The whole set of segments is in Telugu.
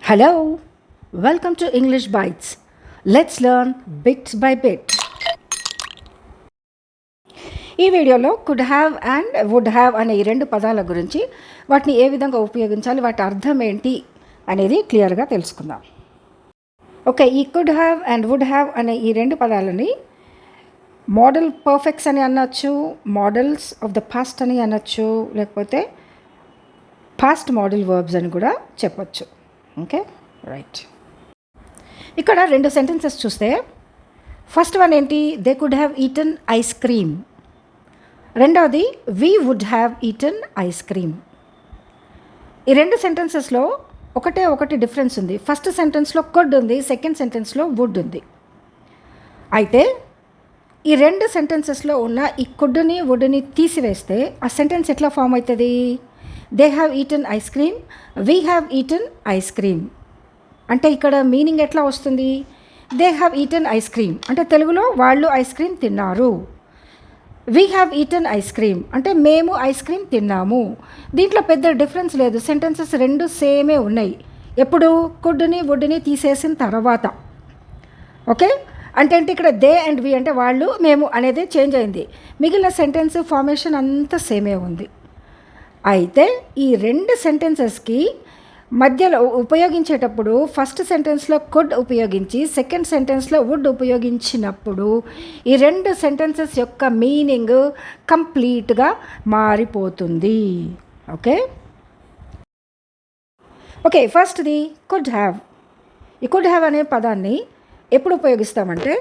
Hello, welcome to English Bites. Let's learn bit by bit. ఈ వీడియోలో could have and would have అనే ఈ రెండు పదాల గురించి వాటిని ఏ విధంగా ఉపయోగించాలి, వాటి అర్థం ఏంటి అనేది క్లియర్గా తెలుసుకుందాం. ఓకే, ఈ could have and would have అనే ఈ రెండు పదాలని మోడల్ పర్ఫెక్ట్స్ అని అనొచ్చు, మోడల్స్ ఆఫ్ ద పాస్ట్ అని అనొచ్చు, లేకపోతే పాస్ట్ మోడల్ వర్బ్స్ అని కూడా చెప్పొచ్చు. Okay, right. ఇక్కడ రెండు సెంటెన్సెస్ చూస్తే ఫస్ట్ వన్ ఏంటి, they could have eaten ice cream. రెండవది we would have eaten ice cream. ఈ రెండు సెంటెన్సెస్లో ఒకటి డిఫరెన్స్ ఉంది. ఫస్ట్ సెంటెన్స్లో కుడ్ ఉంది, సెకండ్ సెంటెన్స్లో వుడ్ ఉంది. అయితే ఈ రెండు సెంటెన్సెస్లో ఉన్న ఈ కుడ్ని వుడ్ని తీసివేస్తే ఆ సెంటెన్స్ ఎట్లా ఫామ్ అవుతుంది? They have eaten ice cream, we have eaten ice cream. అంటే ఇక్కడ మీనింగ్ ఎట్లా వస్తుంది? They have eaten ice cream అంటే తెలుగులో వాళ్ళు ఐస్ క్రీమ్ తిన్నారు. We have eaten ice cream అంటే మేము ఐస్ క్రీమ్ తిన్నాము. దీంట్లో పెద్ద డిఫరెన్స్ లేదు, సెంటెన్సెస్ రెండు సేమే ఉన్నాయి. ఎప్పుడు? కుడ్ని వుడ్ని తీసేసిన తర్వాత. ఓకే, అంటే ఇక్కడ దే అండ్ వి అంటే వాళ్ళు మేము అనేది చేంజ్ అయింది. మిగిలిన సెంటెన్స్ ఫార్మేషన్ అంతా సేమే ఉంది. అయితే ఈ రెండు సెంటెన్సెస్కి మధ్యలో ఉపయోగించేటప్పుడు ఫస్ట్ సెంటెన్స్లో కుడ్ ఉపయోగించి సెకండ్ సెంటెన్స్లో వుడ్ ఉపయోగించినప్పుడు ఈ రెండు సెంటెన్సెస్ యొక్క మీనింగ్ కంప్లీట్గా మారిపోతుంది. ఓకే ఓకే ఫస్ట్ది కుడ్ హ్యావ్. ఈ కుడ్ హ్యావ్ అనే పదాన్ని ఎప్పుడు ఉపయోగిస్తామంటే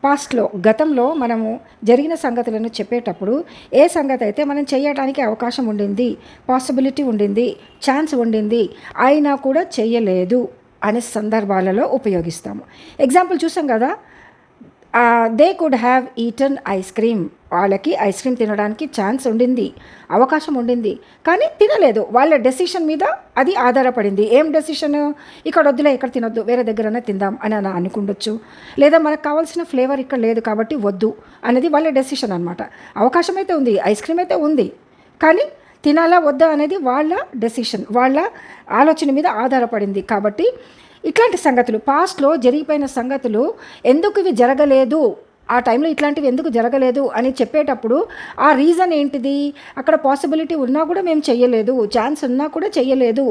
పాస్ట్లో, గతంలో మనము జరిగిన సంగతులను చెప్పేటప్పుడు ఏ సంగతి అయితే మనం చేయడానికి అవకాశం ఉండింది, పాసిబిలిటీ ఉండింది, ఛాన్స్ ఉండింది, అయినా కూడా చేయలేదు అనే సందర్భాలలో ఉపయోగిస్తాము. ఎగ్జాంపుల్ చూసాం కదా, they could have eaten ice cream. వాళ్ళకి ఐస్ క్రీమ్ తినడానికి ఛాన్స్ ఉండింది, అవకాశం ఉండింది, కానీ తినలేదు. వాళ్ళ డెసిషన్ మీద అది ఆధారపడింది. ఏం డెసిషన్? ఇక్కడ వద్దులే, ఇక్కడ తినొద్దు, వేరే దగ్గరనే తిందాం అని అనుకుండొచ్చు. లేదా మనకు కావాల్సిన ఫ్లేవర్ ఇక్కడ లేదు కాబట్టి వద్దు అనేది వాళ్ళ డెసిషన్ అనమాట. అవకాశం అయితే ఉంది, ఐస్ క్రీమ్ అయితే ఉంది, కానీ తినాలా వద్దా అనేది వాళ్ళ డెసిషన్, వాళ్ళ ఆలోచన మీద ఆధారపడింది. కాబట్టి ఇట్లాంటి సంగతులు, పాస్ట్లో జరిగిపోయిన సంగతులు ఎందుకు ఇవి జరగలేదు, ఆ టైంలో ఇట్లాంటివి ఎందుకు జరగలేదు అని చెప్పేటప్పుడు ఆ రీజన్ ఏంటిది? అక్కడ పాసిబిలిటీ ఉన్నా కూడా మేము చెయ్యలేదు, ఛాన్స్ ఉన్నా కూడా చెయ్యలేదు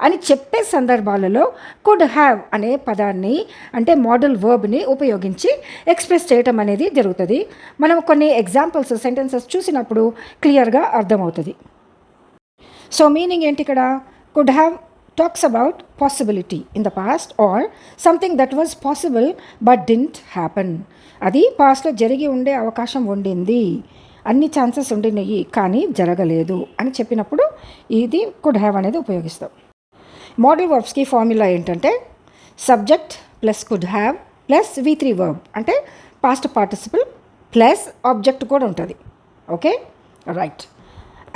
అని చెప్పే సందర్భాలలో కుడ్ హ్యావ్ అనే పదాన్ని అంటే మోడల్ వర్బ్ని ఉపయోగించి ఎక్స్ప్రెస్ చేయటం అనేది జరుగుతుంది. మనం కొన్ని ఎగ్జాంపుల్స్ సెంటెన్సెస్ చూసినప్పుడు క్లియర్గా అర్థమవుతుంది. సో మీనింగ్ ఏంటి ఇక్కడ? Could have talks about possibility in the past or something that was possible but didn't happen. అది పాస్ట్లో జరిగి ఉండే అవకాశం ఉండింది, అన్ని ఛాన్సెస్ ఉండినాయి కానీ జరగలేదు అని చెప్పినప్పుడు ఇది కుడ్ హ్యావ్ అనేది ఉపయోగిస్తాం. మోడల్ వర్బ్స్కి ఫార్ములా ఏంటంటే subject plus could have plus V3 verb అంటే పాస్ట్ పార్టిసిపల్ ప్లస్ ఆబ్జెక్ట్ కూడా ఉంటుంది. Okay, right.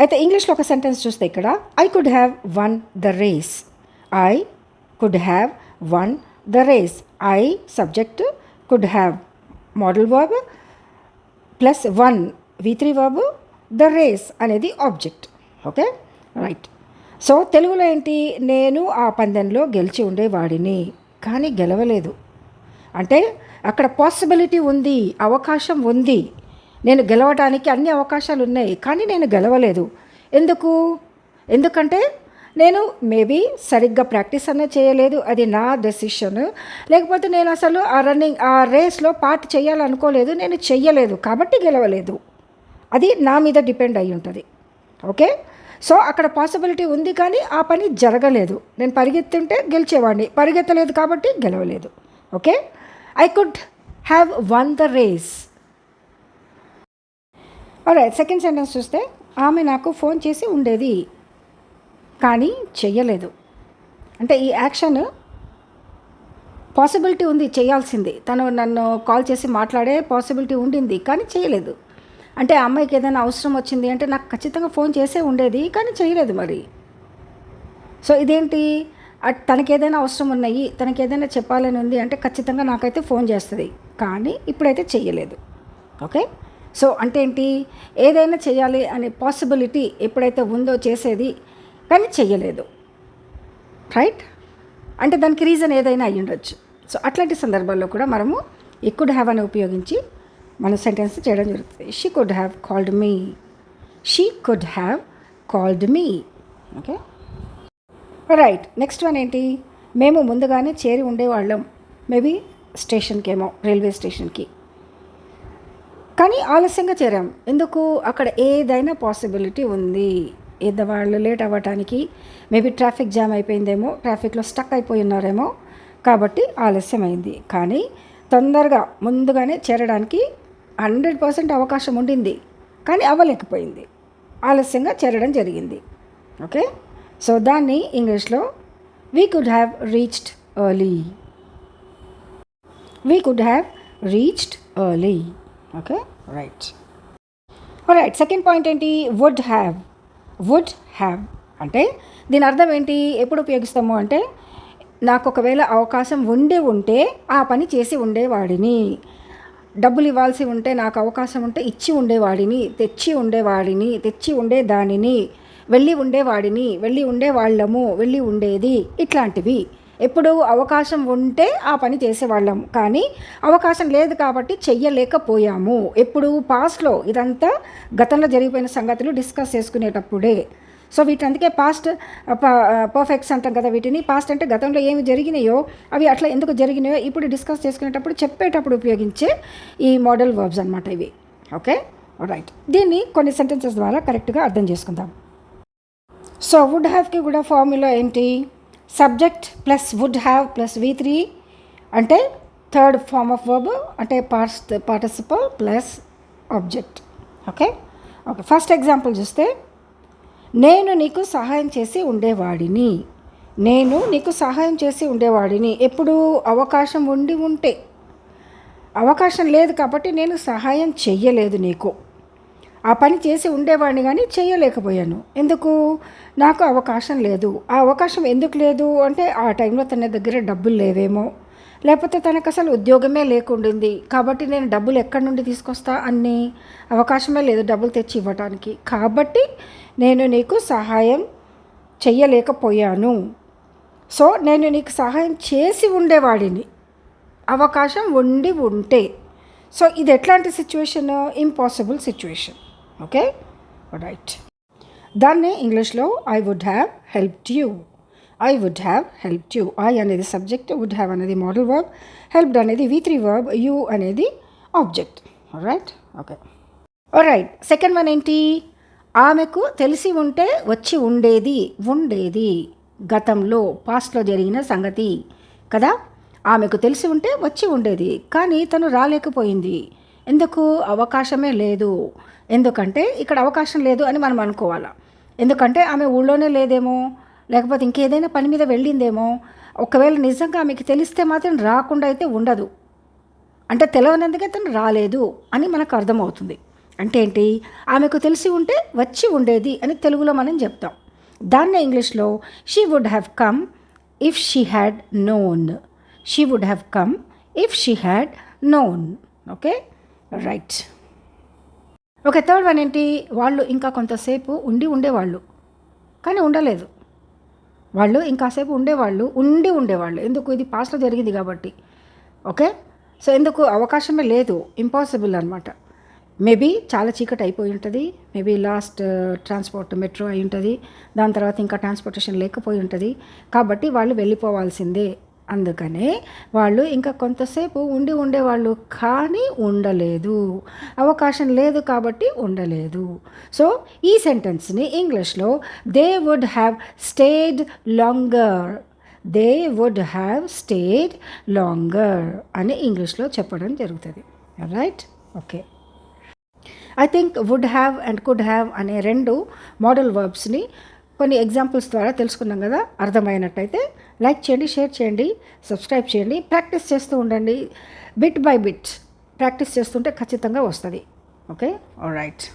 అయితే ఇంగ్లీష్లో ఒక సెంటెన్స్ చూస్తే ఇక్కడ I could have won the race. I could have won the race. I subject, could have model verb plus won V3 verb, the race అనేది ఆబ్జెక్ట్. Okay, right. సో తెలుగులో ఏంటి? నేను ఆ పందెంలో గెలిచి ఉండేవాడిని కానీ గెలవలేదు. అంటే అక్కడ పాసిబిలిటీ ఉంది, అవకాశం ఉంది, నేను గెలవడానికి అన్ని అవకాశాలు ఉన్నాయి కానీ నేను గెలవలేదు. ఎందుకంటే నేను మేబీ సరిగ్గా ప్రాక్టీస్ అనే చేయలేదు, అది నా డెసిషన్. లేకపోతే నేను అసలు ఆ రేస్లో పార్ట్ చేయాలనుకోలేదు, నేను చెయ్యలేదు కాబట్టి గెలవలేదు. అది నా మీద డిపెండ్ అయి ఉంటుంది. ఓకే, సో అక్కడ పాసిబిలిటీ ఉంది కానీ ఆ పని జరగలేదు. నేను పరిగెత్తుంటే గెలిచేవాడిని, పరిగెత్తలేదు కాబట్టి గెలవలేదు. Okay, I could have won the race. Alright, second sentence చూస్తే ఆమె నాకు ఫోన్ చేసి ఉండేది కానీ చెయ్యలేదు. అంటే ఈ యాక్షన్ పాసిబిలిటీ ఉంది, చేయాల్సింది, తను నన్ను కాల్ చేసి మాట్లాడే పాసిబిలిటీ ఉండింది కానీ చేయలేదు. అంటే ఆ అమ్మాయికి ఏదైనా అవసరం వచ్చింది అంటే నాకు ఖచ్చితంగా ఫోన్ చేసే ఉండేది కానీ చేయలేదు మరి. సో ఇదేంటి? తనకి ఏదైనా అవసరం ఉన్నాయి, తనకి ఏదైనా చెప్పాలని ఉంది అంటే ఖచ్చితంగా నాకైతే ఫోన్ చేస్తుంది కానీ ఇప్పుడైతే చెయ్యలేదు. ఓకే, సో అంటే ఏంటి? ఏదైనా చేయాలి అనే పాసిబిలిటీ ఎప్పుడైతే ఉందో చేసేది కానీ చెయ్యలేదు. రైట్. అంటే దానికి రీజన్ ఏదైనా అయ్యి ఉండొచ్చు. సో అట్లాంటి సందర్భాల్లో కూడా మనము ఈ కుడ్ హ్యావ్ అని ఉపయోగించి మన సెంటెన్స్ చేయడం జరుగుతుంది. She could have called me, she could have called me. Okay, right. Next one ఏంటి? మేము ముందుగానే చేరి ఉండేవాళ్ళం, మేబీ స్టేషన్కి ఏమో, రైల్వే స్టేషన్కి, కానీ ఆలస్యంగా చేరాం. ఎందుకు? అక్కడ ఏదైనా పాసిబిలిటీ ఉంది, వాళ్ళు లేట్ అవ్వటానికి, మేబీ ట్రాఫిక్ జామ్ అయిపోయిందేమో, ట్రాఫిక్లో స్టక్ అయిపోయి ఉన్నారేమో, కాబట్టి ఆలస్యమైంది. కానీ తొందరగా ముందుగానే చేరడానికి 100% అవకాశం ఉండింది, కానీ అవ్వలేకపోయింది, ఆలస్యంగా చేరడం జరిగింది. ఓకే, సో దాన్ని ఇంగ్లీష్లో we could have reached early, we could have reached early. Okay, right. Right, second point ఏంటి? Would have. వుడ్ హ్యావ్ అంటే దీని అర్థం ఏంటి? ఎప్పుడు ఉపయోగిస్తాము అంటే, నాకు ఒకవేళ అవకాశం ఉంటే ఆ పని చేసి ఉండేవాడిని, డబ్బులు ఇవ్వాల్సి ఉంటే నాకు అవకాశం ఉంటే ఇచ్చి ఉండేవాడిని, తెచ్చి ఉండేవాడిని, తెచ్చి ఉండేదానిని, వెళ్ళి ఉండేవాడిని, వెళ్ళి ఉండేవాళ్ళము, వెళ్ళి ఉండేది, ఇట్లాంటివి. ఎప్పుడు అవకాశం ఉంటే ఆ పని చేసేవాళ్ళం, కానీ అవకాశం లేదు కాబట్టి చెయ్యలేకపోయాము. ఎప్పుడు? పాస్ట్లో. ఇదంతా గతంలో జరిగిపోయిన సంగతులు డిస్కస్ చేసుకునేటప్పుడే. సో వీటందుకే పాస్ట్ పర్ఫెక్ట్స్ అంటాం కదా వీటిని. పాస్ట్ అంటే గతంలో ఏమి జరిగినాయో అవి అట్లా ఎందుకు జరిగినాయో ఇప్పుడు డిస్కస్ చేసుకునేటప్పుడు చెప్పేటప్పుడు ఉపయోగించే ఈ మోడల్ వర్బ్స్ అనమాట ఇవి. Okay, right. దీన్ని కొన్ని సెంటెన్సెస్ ద్వారా కరెక్ట్గా అర్థం చేసుకుందాం. సో వుడ్ హ్యావ్కి కూడా ఫార్ములా ఏంటి? Subject plus would have plus V3 అంటే థర్డ్ ఫార్మ్ ఆఫ్ వర్బ్, అంటే past participle plus object. Okay, okay. First example చూస్తే, నేను నీకు సహాయం చేసి ఉండేవాడిని, నేను నీకు సహాయం చేసి ఉండేవాడిని. ఎప్పుడు? అవకాశం ఉంటే. అవకాశం లేదు కాబట్టి నేను సహాయం చెయ్యలేదు నీకు, ఆ పని చేసి ఉండేవాడిని కానీ చేయలేకపోయాను. ఎందుకు? నాకు అవకాశం లేదు. ఆ అవకాశం ఎందుకు లేదు అంటే, ఆ టైంలో తన దగ్గర డబ్బులు లేవేమో, లేకపోతే తనకు అసలు ఉద్యోగమే లేకుండింది, కాబట్టి నేను డబ్బులు ఎక్కడి నుండి తీసుకొస్తా, అన్ని అవకాశమే లేదు డబ్బులు తెచ్చి ఇవ్వటానికి, కాబట్టి నేను నీకు సహాయం చెయ్యలేకపోయాను. సో నేను నీకు సహాయం చేసి ఉండేవాడిని, అవకాశం ఉంటే. సో ఇది ఎట్లాంటి situation? Impossible situation. Okay, right. దాన్ని ఇంగ్లీష్లో I would have helped you, I would have helped you. I అనేది సబ్జెక్ట్, వుడ్ హ్యావ్ అనేది మోడల్ వర్బ్, హెల్ప్డ్ అనేది V3 వర్బ్, యూ అనేది object. Right, okay, right. Second one ఏంటి? ఆమెకు తెలిసి ఉంటే వచ్చి ఉండేది, గతంలో పాస్ట్లో జరిగిన సంగతి కదా. ఆమెకు తెలిసి ఉంటే వచ్చి ఉండేది, కానీ తను రాలేకపోయింది. ఎందుకు? అవకాశమే లేదు. ఎందుకంటే ఇక్కడ అవకాశం లేదు అని మనం అనుకోవాలా. ఎందుకంటే ఆమె ఊళ్ళోనే లేదేమో, లేకపోతే ఇంకేదైనా పని మీద వెళ్ళిందేమో. ఒకవేళ నిజంగా ఆమెకి తెలిస్తే మాత్రం రాకుండా అయితే ఉండదు, అంటే తెలవనందుకే తను రాలేదు అని మనకు అర్థమవుతుంది. అంటే ఏంటి? ఆమెకు తెలిసి ఉంటే వచ్చి ఉండేది అని తెలుగులో మనం చెప్తాం. దాన్నే ఇంగ్లీష్లో she would have come if she had known, she would have come if she had known. Okay, right. Okay, third one ఏంటి? వాళ్ళు ఇంకా కొంతసేపు ఉండేవాళ్ళు, కానీ ఉండలేదు. వాళ్ళు ఇంకాసేపు ఉండేవాళ్ళు. ఎందుకు? ఇది పాస్ట్లో జరిగింది కాబట్టి. ఓకే, సో ఎందుకు? అవకాశమే లేదు, ఇంపాసిబుల్ అనమాట. మేబీ చాలా చీకటి అయిపోయి ఉంటుంది, మేబీ లాస్ట్ ట్రాన్స్పోర్ట్ మెట్రో అయి ఉంటుంది, దాని తర్వాత ఇంకా ట్రాన్స్పోర్టేషన్ లేకపోయి ఉంటుంది, కాబట్టి వాళ్ళు వెళ్ళిపోవాల్సిందే. అందుకనే వాళ్ళు ఇంకా కొంతసేపు ఉండేవాళ్ళు, కానీ ఉండలేదు, అవకాశం లేదు కాబట్టి ఉండలేదు. సో ఈ సెంటెన్స్ని ఇంగ్లీష్లో they would have stayed longer, they would have stayed longer అని ఇంగ్లీష్లో చెప్పడం జరుగుతుంది. Right, okay. I think would have and could have అనే రెండు మోడల్ వర్బ్స్ని కొన్ని ఎగ్జాంపుల్స్ ద్వారా తెలుసుకున్నాం కదా. అర్థమైనట్టయితే లైక్ చేయండి, షేర్ చేయండి, సబ్స్క్రైబ్ చేయండి, ప్రాక్టీస్ చేస్తూ ఉండండి. బిట్ బై బిట్ ప్రాక్టీస్ చేస్తుంటే ఖచ్చితంగా వస్తుంది. Okay, all right.